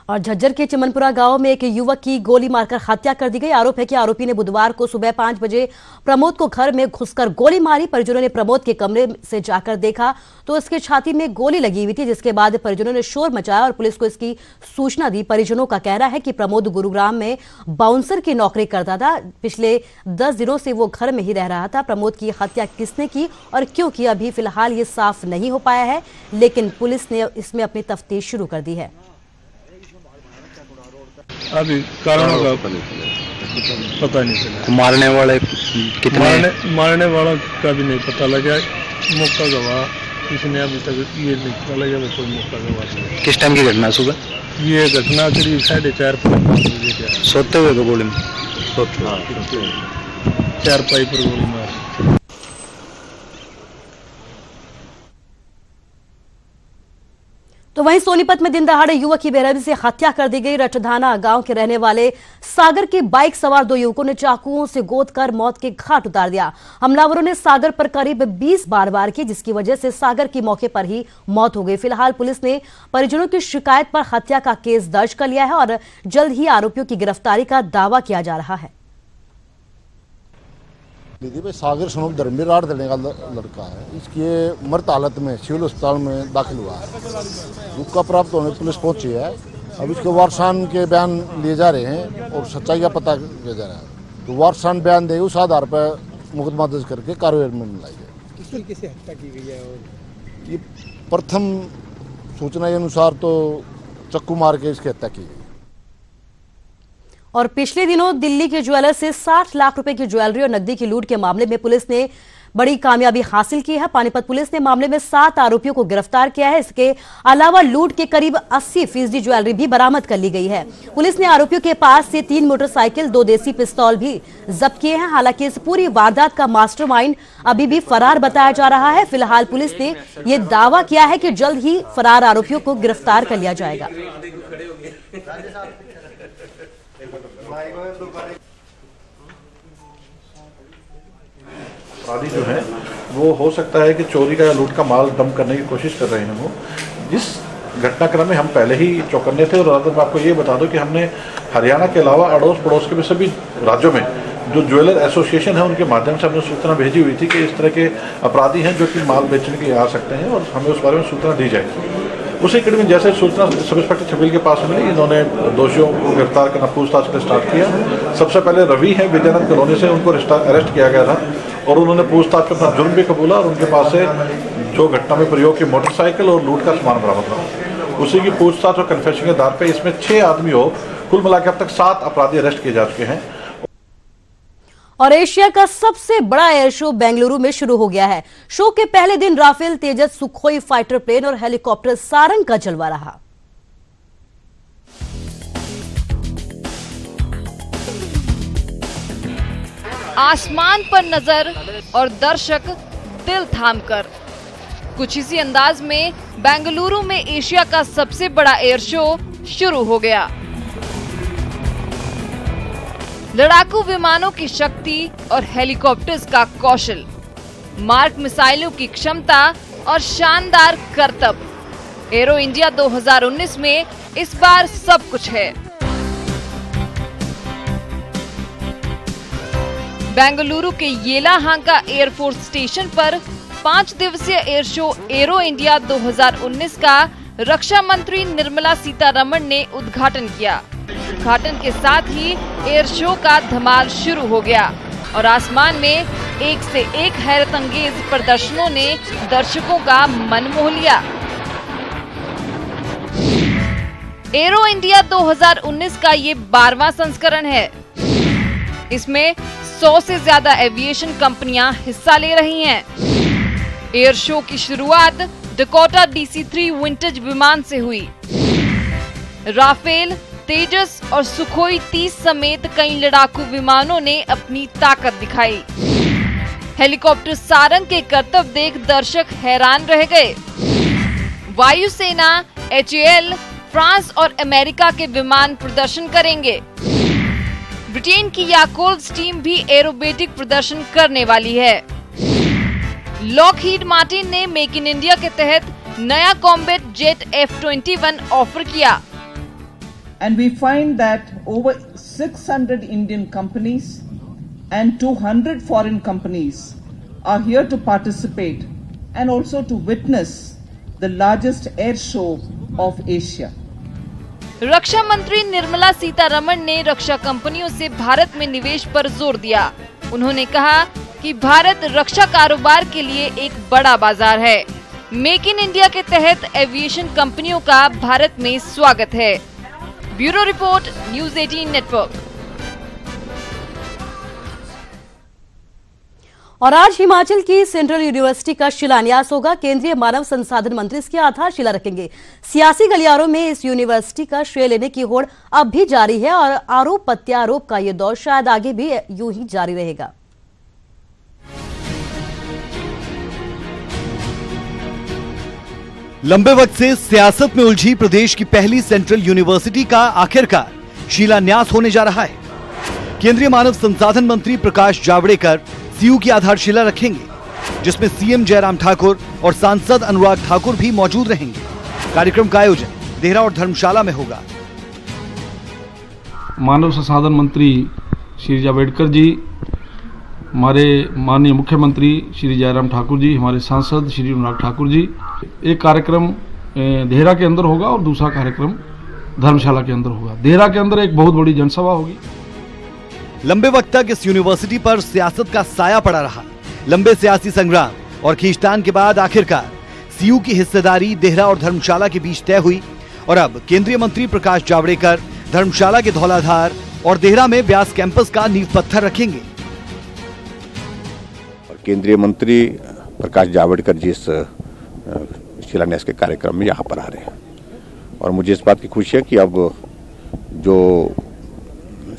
और झज्जर के चमनपुरा गांव में एक युवक की गोली मारकर हत्या कर दी गई। आरोप है कि आरोपी ने बुधवार को सुबह 5 बजे प्रमोद को घर में घुसकर गोली मारी। परिजनों ने प्रमोद के कमरे से जाकर देखा तो उसकी छाती में गोली लगी हुई थी, जिसके बाद परिजनों ने शोर मचाया और पुलिस को इसकी सूचना दी। परिजनों का कहना है कि प्रमोद गुरुग्राम में बाउंसर की नौकरी करता था। पिछले 10 दिनों से वो घर में ही रह रहा था। प्रमोद की हत्या किसने की और क्यों की, अभी फिलहाल ये साफ नहीं हो पाया है, लेकिन पुलिस ने इसमें अपनी तफ्तीश शुरू कर दी है। अभी कारणों का पता नहीं चला। मारने वाले कितने? मारने वाला का भी नहीं पता लगा। मौका गवाह किसने अभी तक ये नहीं पता लगा। कोई मौका गवाह। किस टाइम की घटना? सुबह ये घटना करीब 4:30-5 बजे। सोते हुए तो गोली में? सोते 4 पाई पर गोली मार। तो वहीं सोनीपत में दिन दहाड़े युवक की बेरहमी से हत्या कर दी गई। रटधाना गांव के रहने वाले सागर के बाइक सवार 2 युवकों ने चाकुओं से गोदकर मौत के घाट उतार दिया। हमलावरों ने सागर पर करीब 20 बार वार किए, जिसकी वजह से सागर की मौके पर ही मौत हो गई। फिलहाल पुलिस ने परिजनों की शिकायत पर हत्या का केस दर्ज कर लिया है और जल्द ही आरोपियों की गिरफ्तारी का दावा किया जा रहा है। सागर सनोप धर्मवीर 8 देने का लड़का है। इसकी मृत हालत में सिविल अस्पताल में दाखिल हुआ है। दुख का प्राप्त होने पुलिस पहुंची है। अब इसके वारसान के बयान लिए जा रहे हैं और सच्चाई का पता किया जा रहा है। तो वारसान बयान दे उस आधार पर मुकदमा दर्ज करके कार्रवाई में मिलाई है। किस तरीके से हत्या की गई है? और ये प्रथम सूचना के अनुसार तो चक्कू मार के इसकी हत्या की गई। और पिछले दिनों दिल्ली के ज्वेलर से 60 लाख रुपए की ज्वेलरी और नकदी की लूट के मामले में पुलिस ने बड़ी कामयाबी हासिल की है। पानीपत पुलिस ने मामले में 7 आरोपियों को गिरफ्तार किया है। इसके अलावा लूट के करीब 80% ज्वेलरी भी बरामद कर ली गई है। पुलिस ने आरोपियों के पास से 3 मोटरसाइकिल, 2 देसी पिस्तौल भी जब्त किए हैं। हालांकि इस पूरी वारदात का मास्टरमाइंड अभी भी फरार बताया जा रहा है। फिलहाल पुलिस ने यह दावा किया है कि जल्द ही फरार आरोपियों को गिरफ्तार कर लिया जाएगा। अपराधी जो है वो हो सकता है कि चोरी का या लूट का माल डंप करने की कोशिश कर रहे हैं। वो जिस घटनाक्रम में हम पहले ही चौकन्ने थे। और मैं आपको ये बता दूं कि हमने हरियाणा के अलावा अड़ोस पड़ोस के भी सभी राज्यों में जो ज्वेलर एसोसिएशन है उनके माध्यम से हमने सूचना भेजी हुई थी कि इस तरह के अपराधी हैं जो कि माल बेचने के लिए आ सकते हैं और हमें उस बारे में सूचना दी जाए। उसी कड़ी में जैसे सूचना सब इंस्पेक्टर छबील के पास मिली, इन्होंने दोषियों को गिरफ्तार करना पूछताछ के स्टार्ट किया। सबसे पहले रवि है विजयनगर कॉलोनी से, उनको अरेस्ट किया गया था और उन्होंने पूछताछ में अपना जुर्म भी कबूला और उनके पास से जो घटना में प्रयोग की मोटरसाइकिल और लूट का सामान बरामद हुआ। उसी की पूछताछ और कन्फेशन के आधार पर इसमें 6 आदमी हो, कुल मिलाकर अब तक 7 अपराधी अरेस्ट किए जा चुके हैं। और एशिया का सबसे बड़ा एयर शो बेंगलुरु में शुरू हो गया है। शो के पहले दिन राफेल, तेजस, सुखोई फाइटर प्लेन और हेलीकॉप्टर सारंग का जलवा रहा। आसमान पर नजर और दर्शक दिल थामकर, कुछ इसी अंदाज में बेंगलुरु में एशिया का सबसे बड़ा एयर शो शुरू हो गया। लड़ाकू विमानों की शक्ति और हेलीकॉप्टर्स का कौशल, मार्क मिसाइलों की क्षमता और शानदार करतब। एरो इंडिया 2019 में इस बार सब कुछ है। बेंगलुरु के येलाहांका एयरफोर्स स्टेशन पर 5 दिवसीय एयर शो एरो इंडिया 2019 का रक्षा मंत्री निर्मला सीतारमण ने उद्घाटन किया। उद्घाटन के साथ ही एयर शो का धमाल शुरू हो गया और आसमान में एक से एक हैरतअंगेज प्रदर्शनों ने दर्शकों का मन मोह लिया। एरो इंडिया 2019 का ये 12वां संस्करण है। इसमें 100 से ज्यादा एविएशन कंपनियां हिस्सा ले रही हैं। एयर शो की शुरुआत डकोटा DC-3 विंटेज विमान से हुई। राफेल, तेजस और सुखोई 30 समेत कई लड़ाकू विमानों ने अपनी ताकत दिखाई। हेलीकॉप्टर सारंग के करतब देख दर्शक हैरान रह गए। वायुसेना, HAL, फ्रांस और अमेरिका के विमान प्रदर्शन करेंगे। ब्रिटेन की याकोल्स टीम भी एरोबेटिक प्रदर्शन करने वाली है। लॉकहीड मार्टिन ने मेक इन इंडिया के तहत नया कॉम्बैट जेट F-21 ऑफर किया। and we find that over 600 Indian companies and 200 foreign companies are here to participate and also to witness the largest air show of Asia. रक्षा मंत्री निर्मला सीतारमण ने रक्षा कंपनियों से भारत में निवेश पर जोर दिया। उन्होंने कहा कि भारत रक्षा कारोबार के लिए एक बड़ा बाजार है। मेक इन इंडिया के तहत एविएशन कंपनियों का भारत में स्वागत है। Bureau report, news 18 network. और आज हिमाचल की सेंट्रल यूनिवर्सिटी का शिलान्यास होगा। केंद्रीय मानव संसाधन मंत्री इसकी आधारशिला रखेंगे। सियासी गलियारों में इस यूनिवर्सिटी का श्रेय लेने की होड़ अब भी जारी है और आरोप प्रत्यारोप का ये दौर शायद आगे भी यूं ही जारी रहेगा। लंबे वक्त से सियासत में उलझी प्रदेश की पहली सेंट्रल यूनिवर्सिटी का आखिरकार शिलान्यास होने जा रहा है। केंद्रीय मानव संसाधन मंत्री प्रकाश जावड़ेकर सीयू की आधारशिला रखेंगे, जिसमें सीएम जयराम ठाकुर और सांसद अनुराग ठाकुर भी मौजूद रहेंगे। कार्यक्रम का आयोजन देहरा और धर्मशाला में होगा। मानव संसाधन मंत्री श्री जावड़ेकर जी, हमारे माननीय मुख्यमंत्री श्री जयराम ठाकुर जी, हमारे सांसद श्री अनुराग ठाकुर जी, एक कार्यक्रम देहरा के अंदर होगा और दूसरा कार्यक्रम धर्मशाला के अंदर होगा। देहरा के अंदर एक बहुत बड़ी जनसभा होगी। लंबे वक्त तक इस यूनिवर्सिटी पर सियासत का साया पड़ा रहा। लंबे सियासी संग्राम और खींचतान के बाद आखिरकार सीयू की हिस्सेदारी देहरा और धर्मशाला के बीच तय हुई और अब केंद्रीय मंत्री प्रकाश जावड़ेकर धर्मशाला के धौलाधार और देहरा में व्यास कैंपस का नींव पत्थर रखेंगे। केंद्रीय मंत्री प्रकाश जावड़ेकर जी इस शिलान्यास के कार्यक्रम में यहाँ पर आ रहे हैं और मुझे इस बात की खुशी है कि अब जो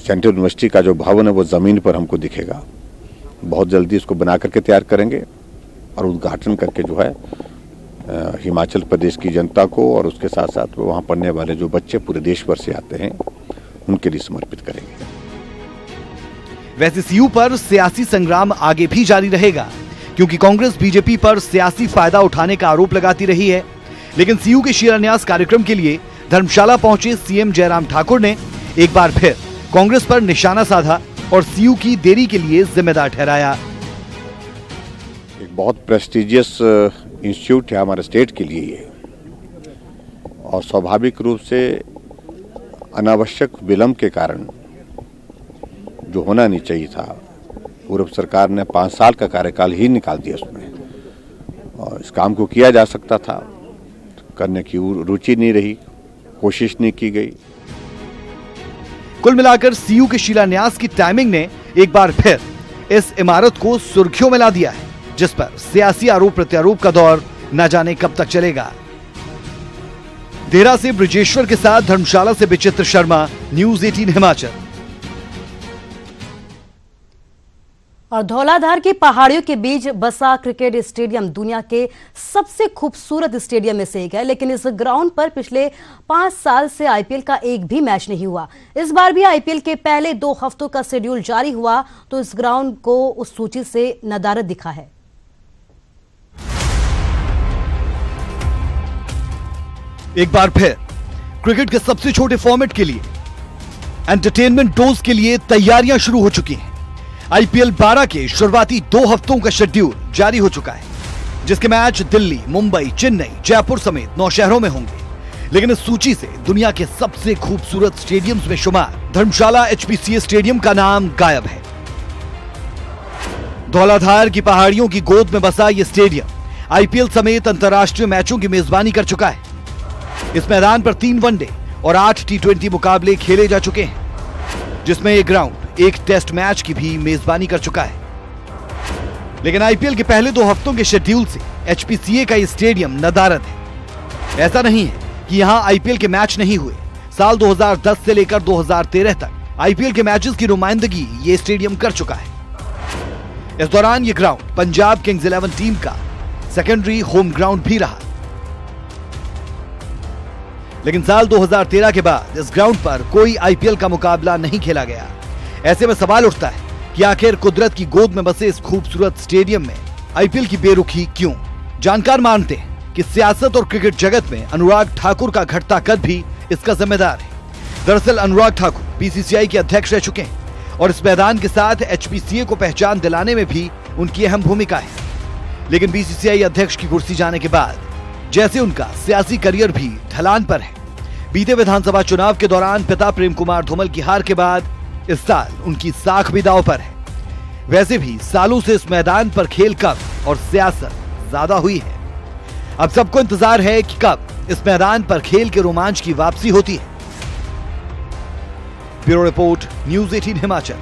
सेंट्रल यूनिवर्सिटी का जो भवन है वो ज़मीन पर हमको दिखेगा। बहुत जल्दी इसको बना करके तैयार करेंगे और उद्घाटन करके जो है हिमाचल प्रदेश की जनता को और उसके साथ साथ वहाँ पढ़ने वाले जो बच्चे पूरे देश भर से आते हैं उनके लिए समर्पित करेंगे। वैसे सीयू पर सियासी संग्राम आगे भी जारी रहेगा, क्योंकि कांग्रेस बीजेपी पर सियासी फायदा उठाने का आरोप लगाती रही है। लेकिन सीयू के शिलान्यास कार्यक्रम के लिए धर्मशाला पहुंचे सीएम जयराम ठाकुर ने एक बार फिर कांग्रेस पर निशाना साधा और सीयू की देरी के लिए जिम्मेदार ठहराया। एक बहुत प्रेस्टिजियस इंस्टीट्यूट है हमारे स्टेट के लिए ये, और स्वाभाविक रूप से अनावश्यक विलंब के कारण जो होना नहीं चाहिए था, पूर्व सरकार ने 5 साल का कार्यकाल ही निकाल दिया उसमें, और इस काम को किया जा सकता था, करने की रुचि नहीं रही, कोशिश नहीं की गई। कुल मिलाकर सीयू के शिलान्यास की टाइमिंग ने एक बार फिर इस इमारत को सुर्खियों में ला दिया है, जिस पर सियासी आरोप प्रत्यारोप का दौर न जाने कब तक चलेगा। देहरा से ब्रिजेश्वर के साथ धर्मशाला से विचित्र शर्मा, न्यूज़ 18 हिमाचल। और धौलाधार की पहाड़ियों के बीच बसा क्रिकेट स्टेडियम दुनिया के सबसे खूबसूरत स्टेडियम में से एक है, लेकिन इस ग्राउंड पर पिछले 5 साल से आईपीएल का एक भी मैच नहीं हुआ। इस बार भी आईपीएल के पहले 2 हफ्तों का शेड्यूल जारी हुआ तो इस ग्राउंड को उस सूची से नदारद दिखा है। एक बार फिर क्रिकेट के सबसे छोटे फॉर्मेट के लिए एंटरटेनमेंट डोज के लिए तैयारियां शुरू हो चुकी हैं। आईपीएल 12 के शुरुआती 2 हफ्तों का शेड्यूल जारी हो चुका है, जिसके मैच दिल्ली, मुंबई, चेन्नई, जयपुर समेत 9 शहरों में होंगे। लेकिन इस सूची से दुनिया के सबसे खूबसूरत स्टेडियम्स में शुमार धर्मशाला एचपीसीए स्टेडियम का नाम गायब है। धौलाधार की पहाड़ियों की गोद में बसा यह स्टेडियम आईपीएल समेत अंतर्राष्ट्रीय मैचों की मेजबानी कर चुका है। इस मैदान पर 3 वनडे और 8 टी20 मुकाबले खेले जा चुके हैं, जिसमें यह ग्राउंड एक टेस्ट मैच की भी मेजबानी कर चुका है। लेकिन आईपीएल के पहले 2 हफ्तों के शेड्यूल से एचपीसीए का यह स्टेडियम नदारद है। ऐसा नहीं है कि यहां आईपीएल के मैच नहीं हुए। साल 2010 से लेकर 2013 तक आईपीएल के मैचेस की नुमाइंदगी ये स्टेडियम कर चुका है। इस दौरान यह ग्राउंड पंजाब किंग्स 11 टीम का सेकेंडरी होम ग्राउंड भी रहा। लेकिन साल 2013 के बाद इस ग्राउंड पर कोई आईपीएल का मुकाबला नहीं खेला गया। ऐसे में सवाल उठता है कि आखिर कुदरत की गोद में बसे इस खूबसूरत स्टेडियम में आईपीएल की बेरुखी क्यों? जानकार मानते हैं कि सियासत और क्रिकेट जगत में अनुराग ठाकुर का घटता कद भी इसका जिम्मेदार है। दरअसल अनुराग ठाकुर बीसीसीआई के अध्यक्ष रह चुके हैं और इस मैदान के साथ एचपीसीए को पहचान दिलाने में भी उनकी अहम भूमिका है। लेकिन बीसीसीआई अध्यक्ष की कुर्सी जाने के बाद जैसे उनका सियासी करियर भी ढलान पर है। बीते विधानसभा चुनाव के दौरान पिता प्रेम कुमार धूमल की हार के बाद इस साल उनकी साख भी दांव पर है। वैसे भी सालों से इस मैदान पर खेल कम और सियासत ज्यादा हुई है। अब सबको इंतजार है कि कब इस मैदान पर खेल के रोमांच की वापसी होती है। Bureau report, news 18 Himachal.